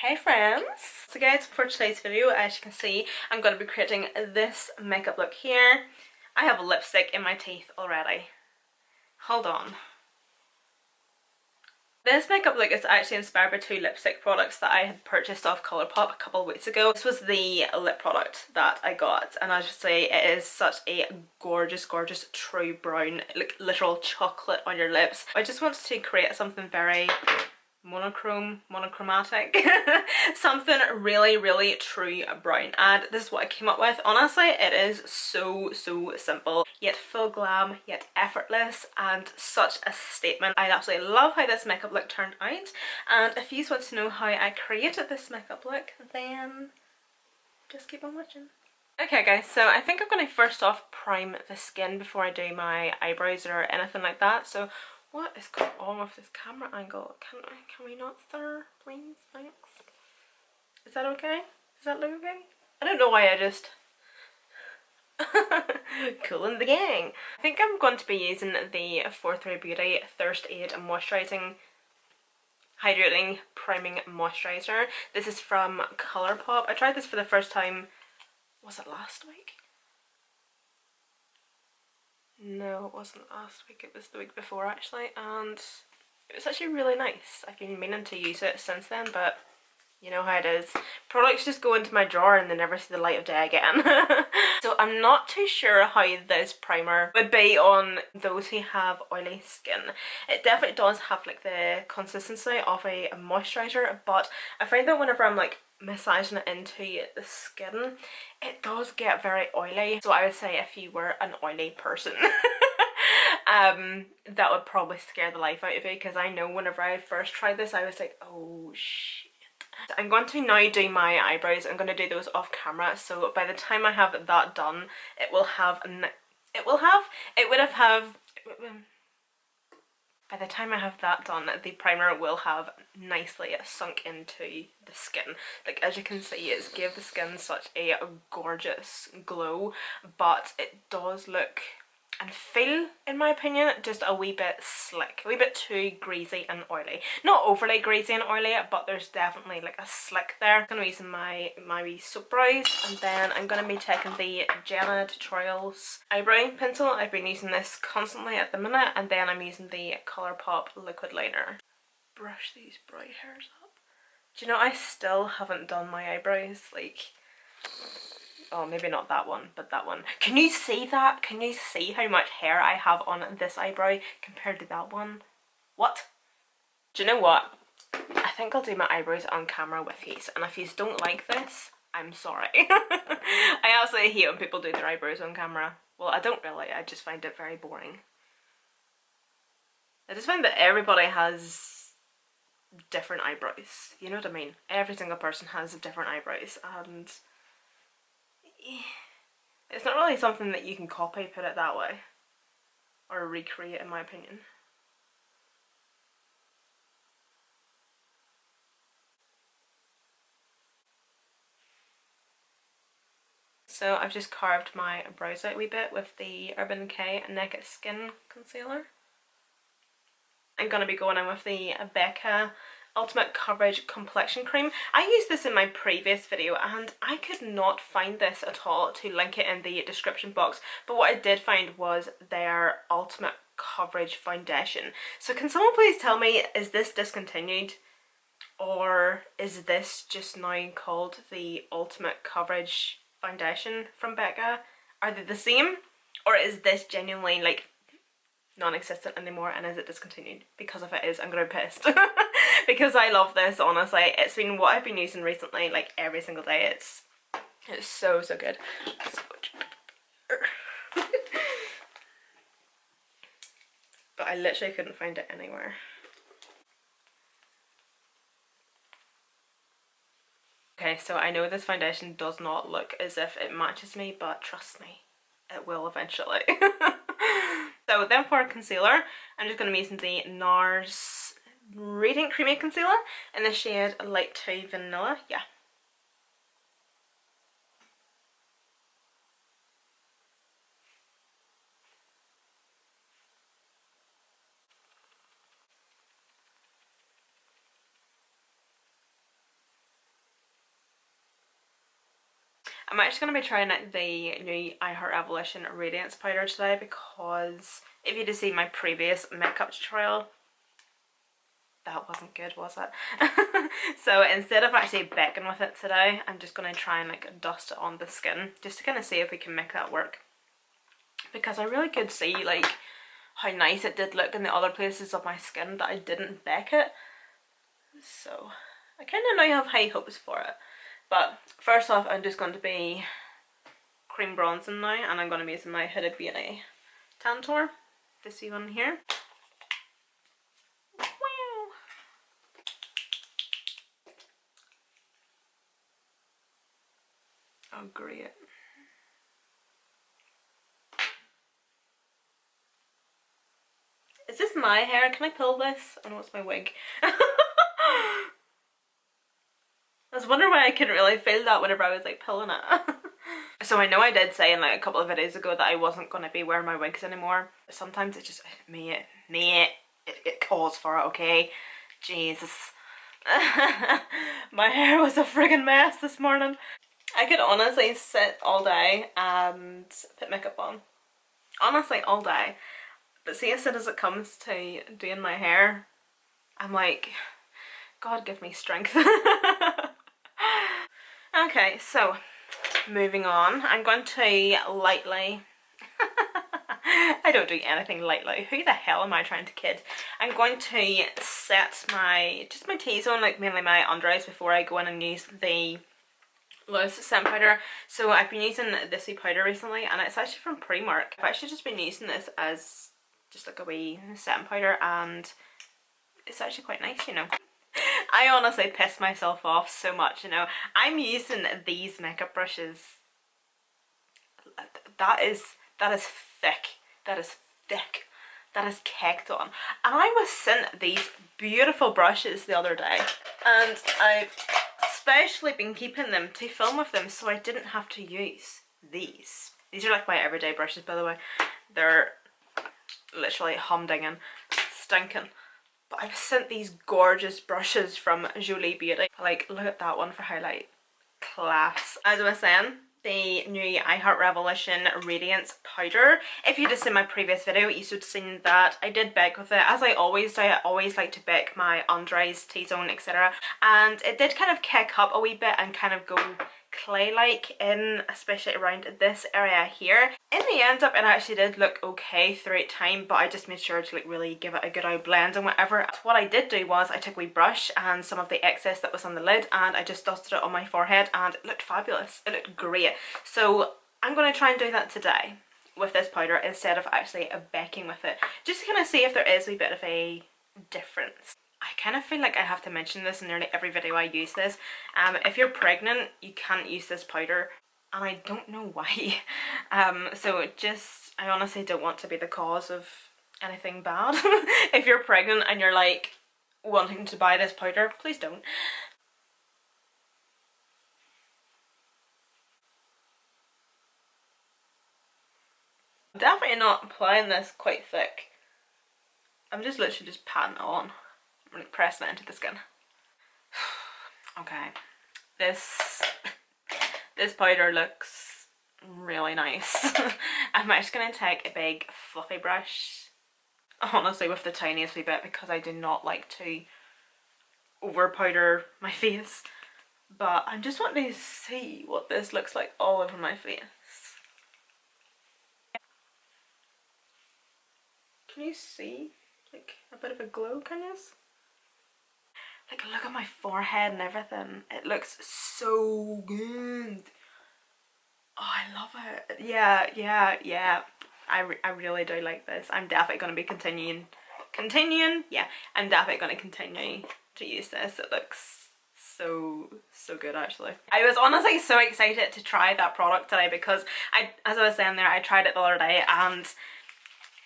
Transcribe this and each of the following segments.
Hey friends! So guys, for today's video, as you can see, I'm going to be creating this makeup look here. I have a lipstick in my teeth already. Hold on. This makeup look is actually inspired by two lipstick products that I had purchased off Colourpop a couple of weeks ago. This was the lip product that I got, and I should say it is such a gorgeous, gorgeous true brown, like literal chocolate on your lips. I just wanted to create something very monochromatic, something really, really true brown, and this is what I came up with. Honestly, it is so simple, yet full glam, yet effortless, and such a statement. I absolutely love how this makeup look turned out, and if you want to know how I created this makeup look, then just keep on watching. Okay guys, so I think I'm going to first off prime the skin before I do my eyebrows or anything like that. So what is going on with this camera angle? Can we not stir, please? Thanks. Is that okay? Does that look okay? I don't know why I just cooling the gang. I think I'm going to be using the 43 Beauty Thirst Aid Moisturising Hydrating Priming Moisturiser. This is from Colourpop. I tried this for the first time, was it last week? No, it wasn't last week, it was the week before actually, and it was actually really nice. I've been meaning to use it since then, but you know how it is. Products just go into my drawer and they never see the light of day again. So I'm not too sure how this primer would be on those who have oily skin. It definitely does have like the consistency of a moisturiser, but I find that whenever I'm like massaging it into the skin, it does get very oily. So I would say if you were an oily person, that would probably scare the life out of you, because I know whenever I first tried this I was like, oh shit. I'm going to now do my eyebrows. I'm going to do those off camera, so by the time I have that done, by the time I have that done, the primer will have nicely sunk into the skin. Like, as you can see, it's gave the skin such a gorgeous glow, but it does look and feel, in my opinion, just a wee bit slick, a wee bit too greasy and oily. Not overly greasy and oily, but there's definitely like a slick there. I'm going to be using my wee soap brows, and then I'm going to be taking the Jenna Tutorials eyebrow pencil. I've been using this constantly at the minute, and then I'm using the Colourpop liquid liner. Brush these brow hairs up. Do you know, I still haven't done my eyebrows, like, oh, maybe not that one, but that one. Can you see that? Can you see how much hair I have on this eyebrow compared to that one? What? Do you know what? I think I'll do my eyebrows on camera with you, and if you don't like this, I'm sorry. I absolutely hate when people do their eyebrows on camera. Well, I don't really, I just find it very boring. I just find that everybody has different eyebrows, you know what I mean? Every single person has different eyebrows, and it's not really something that you can copy, put it that way, or recreate, in my opinion. So I've just carved my brows out a wee bit with the Urban Decay Naked Skin Concealer. I'm going to be going in with the Becca Ultimate Coverage Complexion Cream. I used this in my previous video and I could not find this at all to link it in the description box, but what I did find was their Ultimate Coverage Foundation. So can someone please tell me, is this discontinued, or is this just now called the Ultimate Coverage Foundation from Becca? Are they the same, or is this genuinely like non-existent anymore, and is it discontinued? Because if it is, I'm gonna be pissed. Because I love this, honestly. It's been what I've been using recently, like every single day. It's so good. But I literally couldn't find it anywhere. Okay, so I know this foundation does not look as if it matches me, but trust me, it will eventually. So then for concealer, I'm just going to be using the NARS Radiant Creamy Concealer in the shade Light 2 Vanilla. Yeah. I'm actually going to be trying the new I Heart Revolution Radiance Powder today because if you'd have seen my previous makeup tutorial, that wasn't good, was it? So instead of actually baking with it today, I'm just going to try and like dust it on the skin just to kind of see if we can make that work. Because I really could see like how nice it did look in the other places of my skin that I didn't bake it. So I kind of now have high hopes for it. But first off, I'm just going to be cream bronzing now, and I'm going to be using my Huda Beauty Tantour, this one here. Wow. Oh great. Is this my hair? Can I pull this? Oh no, it's my wig. I was wondering why I couldn't really feel that whenever I was like pulling it. So I know I did say in like a couple of videos ago that I wasn't going to be wearing my wigs anymore. Sometimes it's just it calls for it, okay? Jesus. My hair was a friggin' mess this morning. I could honestly sit all day and put makeup on. Honestly, all day. But see, as soon as it comes to doing my hair, I'm like, God give me strength. Okay, so moving on, I'm going to lightly I don't do anything lightly. Who the hell am I trying to kid? I'm going to set my T-zone, like mainly my under eyes, before I go in and use the loose setting powder. So I've been using this wee powder recently, and it's actually from Primark. I've actually just been using this as just like a wee setting powder, and it's actually quite nice, you know. I honestly pissed myself off so much, you know. I'm using these makeup brushes. That is thick. That is thick. That is caked on. And I was sent these beautiful brushes the other day, and I've especially been keeping them to film with them so I didn't have to use these. These are like my everyday brushes, by the way. They're literally humdinging, stinking. But I was sent these gorgeous brushes from Jolie Beauty. Like, look at that one for highlight. Class. As I was saying, the new I Heart Revolution Radiance Powder. If you just seen my previous video, you should have seen that I did bake with it. As I always do, I always like to bake my under eyes, T-zone, etc. And it did kind of kick up a wee bit and kind of go clay-like in, especially around this area here. In the end up, it actually did look okay throughout time, but I just made sure to like really give it a good old blend and whatever. So what I did do was I took a wee brush and some of the excess that was on the lid, and I just dusted it on my forehead, and it looked fabulous. It looked great. So I'm going to try and do that today with this powder instead of actually baking with it, just to kind of see if there is a bit of a difference. I kind of feel like I have to mention this in nearly every video I use this. If you're pregnant, you can't use this powder, and I don't know why. So just, I honestly don't want to be the cause of anything bad. If you're pregnant and you're like wanting to buy this powder, please don't. I'm definitely not applying this quite thick. I'm just literally just patting it on. I'm like pressing it into the skin. Okay, this powder looks really nice. I'm actually going to take a big fluffy brush, honestly with the tiniest wee bit, because I do not like to over powder my face, but I'm just wanting to see what this looks like all over my face. Can you see like a bit of a glow, can you? Like, look at my forehead and everything. It looks so good. Oh, I love it. Yeah. I really do like this. I'm definitely going to be continuing. Yeah, I'm definitely going to continue to use this. It looks so good, actually. I was honestly so excited to try that product today because as I was saying there, I tried it the other day and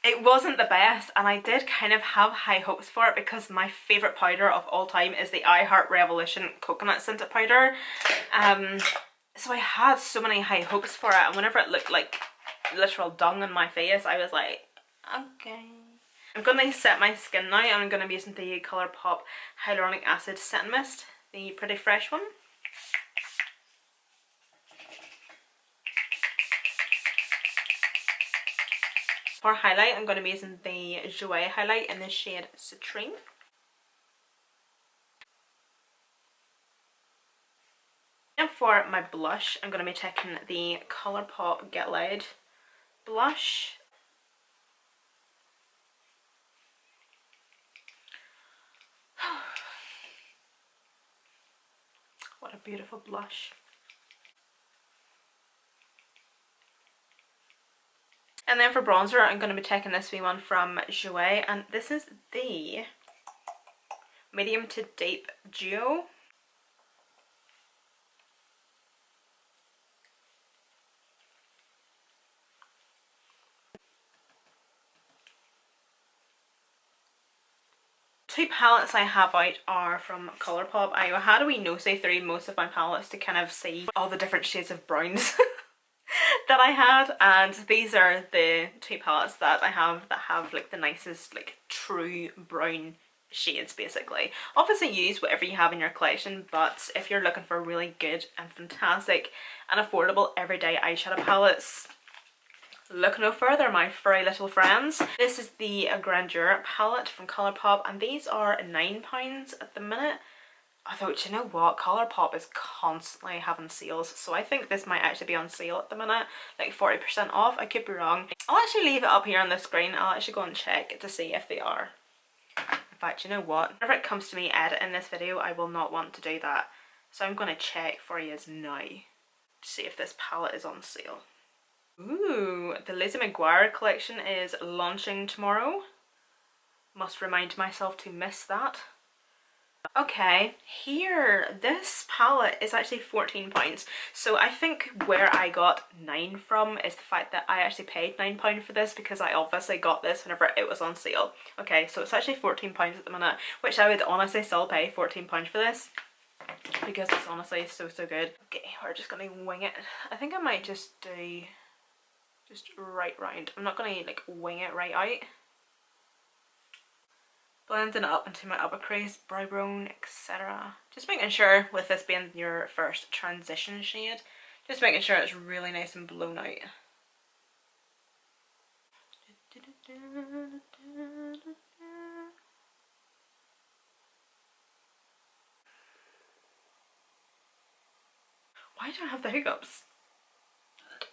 it wasn't the best, and I did kind of have high hopes for it because my favourite powder of all time is the I Heart Revolution Coconut Scented Powder. So I had so many high hopes for it, and whenever it looked like literal dung on my face, I was like, okay. I'm going to set my skin now, and I'm going to be using the Colourpop Hyaluronic Acid Setting Mist, the Pretty Fresh one. For highlight, I'm going to be using the Jouer highlight in the shade Citrine. And for my blush, I'm going to be taking the Colourpop Get Laid blush. What a beautiful blush. And then for bronzer, I'm going to be taking this wee one from Jouer, and this is the Medium to Deep Duo. Two palettes I have out are from Colourpop. I had a wee nosy through most of my palettes to kind of see all the different shades of browns that I had, and these are the two palettes that I have that have like the nicest like true brown shades basically. Obviously use whatever you have in your collection, but if you're looking for really good and fantastic and affordable everyday eyeshadow palettes, look no further, my furry little friends. This is the Grandeur palette from Colourpop, and these are £9 at the minute. Although, do you know what? Colourpop is constantly having sales, so I think this might actually be on sale at the minute, like 40% off. I could be wrong. I'll actually leave it up here on the screen. I'll actually go and check to see if they are. In fact, you know what? Whenever it comes to me editing this video, I will not want to do that. So I'm going to check for you now to see if this palette is on sale. Ooh, the Lizzie McGuire collection is launching tomorrow. Must remind myself to miss that. Okay, here, this palette is actually £14. So I think where I got 9 from is the fact that I actually paid £9 for this, because I obviously got this whenever it was on sale. Okay, so it's actually £14 at the minute, which I would honestly still pay £14 for this, because it's honestly so good. Okay, we're just gonna wing it. I think I might just do just right round. I'm not gonna like wing it right out. Blending it up into my upper crease, brow bone, etc. Just making sure, with this being your first transition shade, just making sure it's really nice and blown out. Why do I have the hiccups?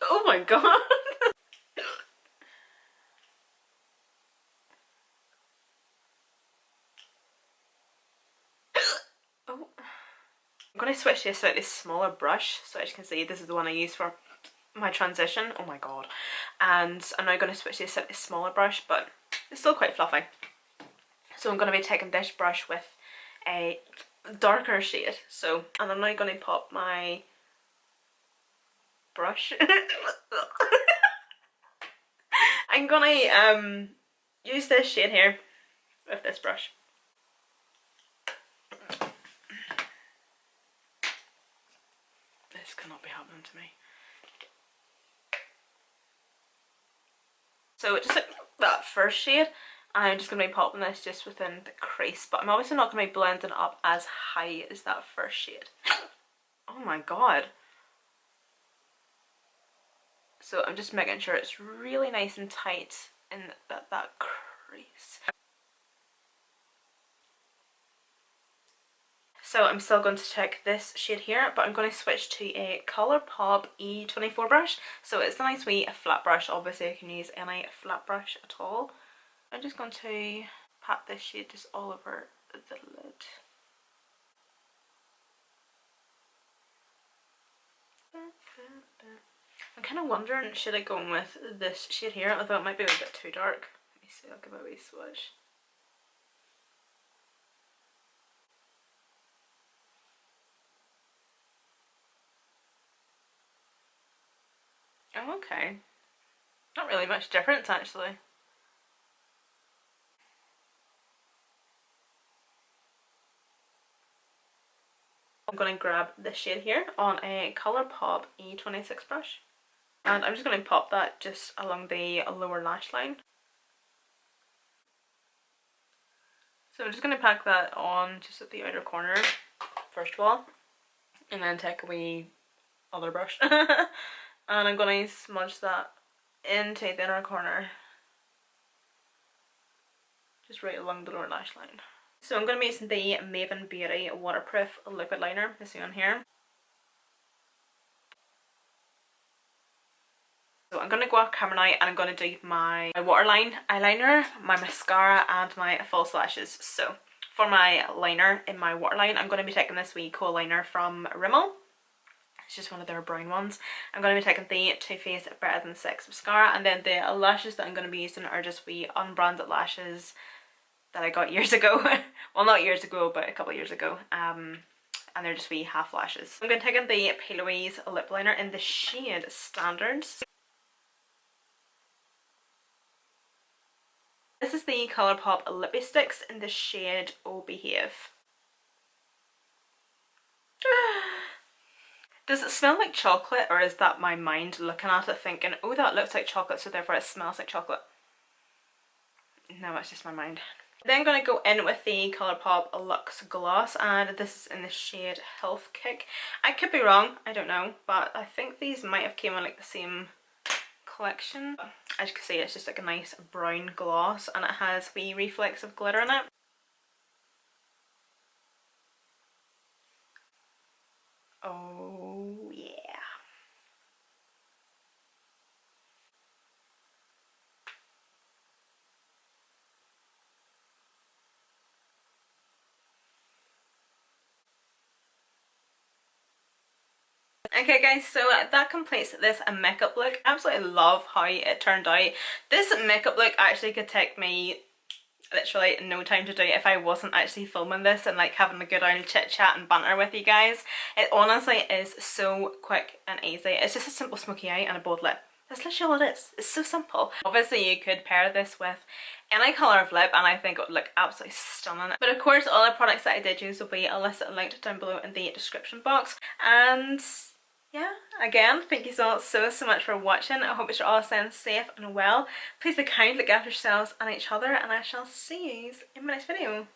Oh my god! Oh. I'm going to switch to a slightly smaller brush, so as you can see this is the one I use for my transition. Oh my god. And I'm now going to switch to a slightly smaller brush, but it's still quite fluffy. So I'm going to be taking this brush with a darker shade. So, and I'm now going to pop my brush. I'm going to use this shade here with this brush. This cannot be happening to me. So just like that first shade, I'm just going to be popping this just within the crease, but I'm obviously not going to be blending up as high as that first shade. Oh my god. So I'm just making sure it's really nice and tight in that crease. So I'm still going to check this shade here, but I'm going to switch to a Colourpop E24 brush. So it's a nice wee flat brush. Obviously you can use any flat brush at all. I'm just going to pat this shade just all over the lid. I'm kind of wondering, should I go in with this shade here, although it might be a bit too dark. Let me see, I'll give it a wee switch. Oh, okay. Not really much difference actually. I'm going to grab this shade here on a Colourpop E26 brush, and I'm just going to pop that just along the lower lash line. So I'm just going to pack that on just at the outer corner first of all, and then take a wee other brush and I'm going to smudge that into the inner corner just right along the lower lash line. So I'm going to be using the Maven Beauty Waterproof Liquid Liner, this one here. So I'm going to go off camera now and I'm going to do my waterline eyeliner, my mascara and my false lashes. So for my liner in my waterline, I'm going to be taking this wee kohl liner from Rimmel. It's just one of their brown ones. I'm going to be taking the Too Faced Better Than Sex mascara, and then the lashes that I'm going to be using are just wee unbranded lashes that I got years ago. Well, not years ago, but a couple of years ago. And they're just wee half lashes. I'm going to take in the P. Louise lip liner in the shade Standards. This is the Colourpop Lippy Sticks in the shade Oh Behave. Does it smell like chocolate, or is that my mind looking at it thinking, oh, that looks like chocolate, so therefore it smells like chocolate? No, it's just my mind. Then I'm going to go in with the Colourpop Luxe Gloss, and this is in the shade Health Kick. I could be wrong, I don't know, but I think these might have came in like the same collection. As you can see, it's just like a nice brown gloss, and it has wee reflexive glitter in it. Oh yeah. Okay guys, so that completes this makeup look. I absolutely love how it turned out. This makeup look actually could take me literally no time to do if I wasn't actually filming this and like having a good old chit chat and banter with you guys. It honestly is so quick and easy. It's just a simple smoky eye and a bold lip. That's literally all it is. It's so simple. Obviously you could pair this with any colour of lip and I think it would look absolutely stunning. But of course all the products that I did use will be listed and linked down below in the description box. And yeah, again, thank you so much for watching. I hope you're all staying safe and well. Please be kind, look after yourselves and each other, and I shall see you in my next video.